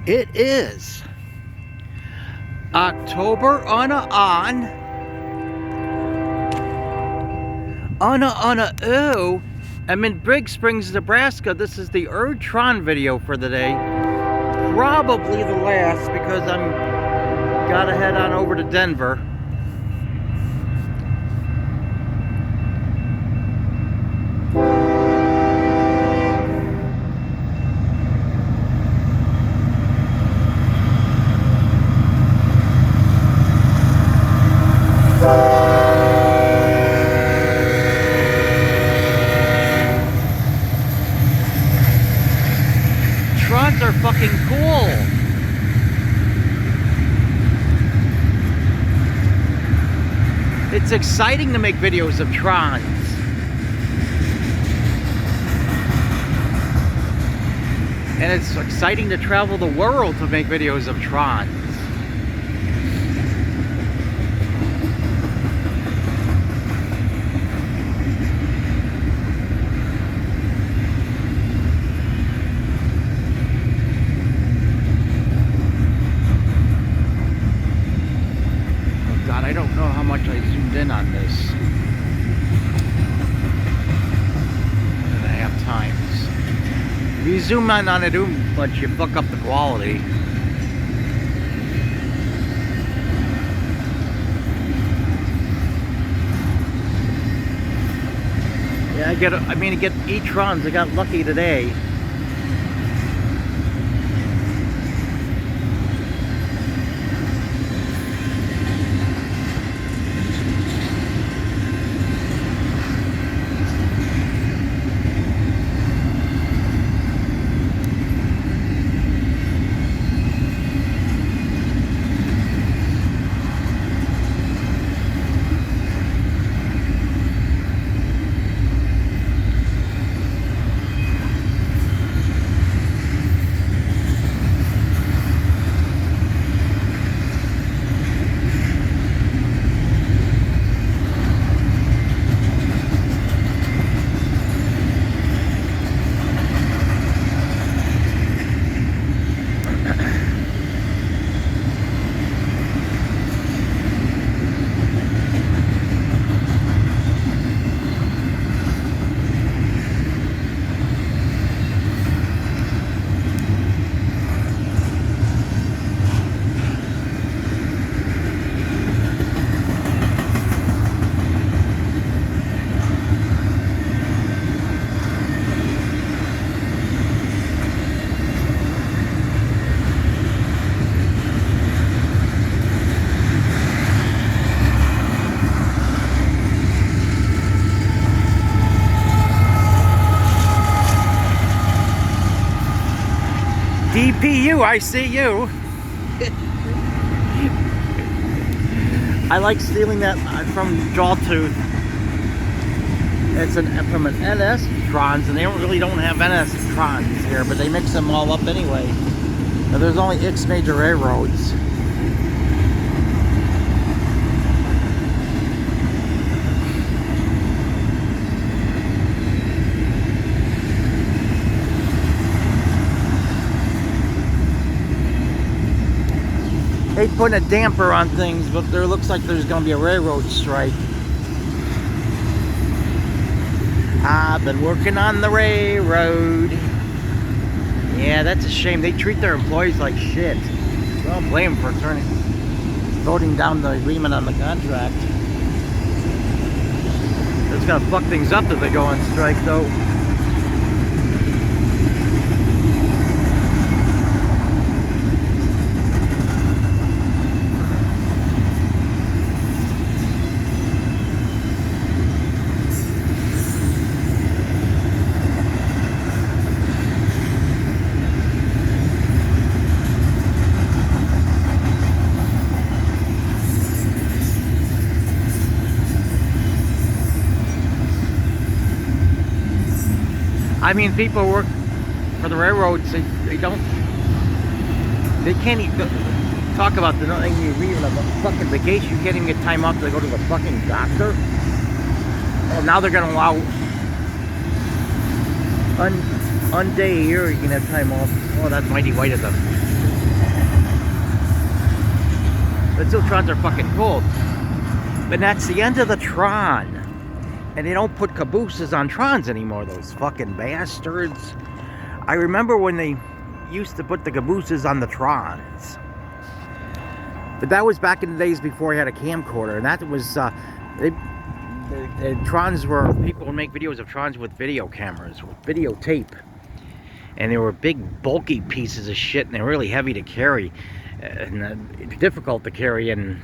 It is October on. Ooh. I'm in Big Springs, Nebraska. This is the Tron video for the day. Probably the last because I'm gotta head on over to Denver. Trons are fucking cool. It's exciting to make videos of Trons. And it's exciting to travel the world to make videos of Trons. I don't know how much I zoomed in on this. 1.5 times. If you zoom in on it too much, you fuck up the quality. Yeah, I get e-trons. I got lucky today. DPU ICU. I like stealing that from Jawtooth. It's from an NS Trons, and they really don't have NS Trons here, but they mix them all up anyway. Now, there's only X major railroads. Hate putting a damper on things, but there looks like there's going to be a railroad strike. I've been working on the railroad. Yeah, that's a shame. They treat their employees like shit. I don't blame them for voting down the agreement on the contract. It's going to fuck things up if they go on strike, though. I mean, people work for the railroads, they can't even talk about the nothing you leave on a fucking vacation. You can't even get time off to go to the fucking doctor. Well, now they're gonna allow one day a year you can have time off. Oh, that's mighty white of them. But still, trons are fucking cool. But that's the end of the tron. And they don't put cabooses on trons anymore, those fucking bastards. I remember when they used to put the cabooses on the trons. But that was back in the days before I had a camcorder. And that was, trons were, people would make videos of trons with video cameras, with videotape. And they were big, bulky pieces of shit, and they were really heavy to carry. And difficult to carry, and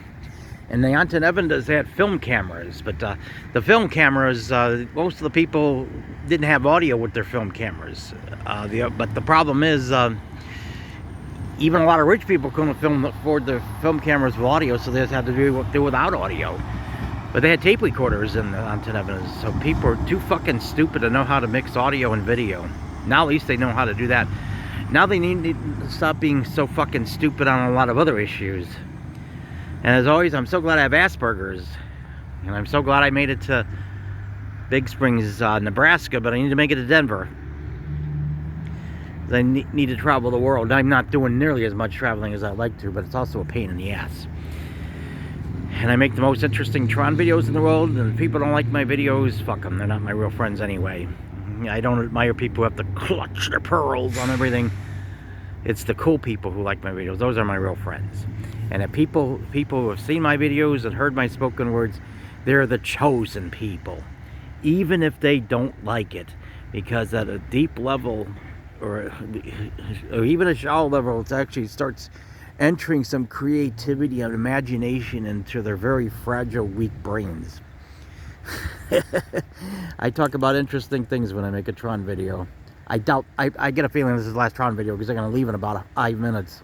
the Antonevendas had film cameras, but the film cameras, most of the people didn't have audio with their film cameras. But the problem is, even a lot of rich people couldn't afford their film cameras with audio, so they just had to do without audio. But they had tape recorders in the Antonevendas, so people are too fucking stupid to know how to mix audio and video. Now at least they know how to do that. Now they need to stop being so fucking stupid on a lot of other issues. And as always, I'm so glad I have Asperger's. And I'm so glad I made it to Big Springs, Nebraska, but I need to make it to Denver. I need to travel the world. I'm not doing nearly as much traveling as I'd like to, but it's also a pain in the ass. And I make the most interesting Tron videos in the world, and if people don't like my videos, fuck them. They're not my real friends anyway. I don't admire people who have to clutch their pearls on everything. It's the cool people who like my videos. Those are my real friends. And if people who have seen my videos and heard my spoken words, they're the chosen people. Even if they don't like it. Because at a deep level, or even a shallow level, it actually starts entering some creativity and imagination into their very fragile, weak brains. I talk about interesting things when I make a Tron video. I get a feeling this is the last Tron video because I'm going to leave in about 5 minutes.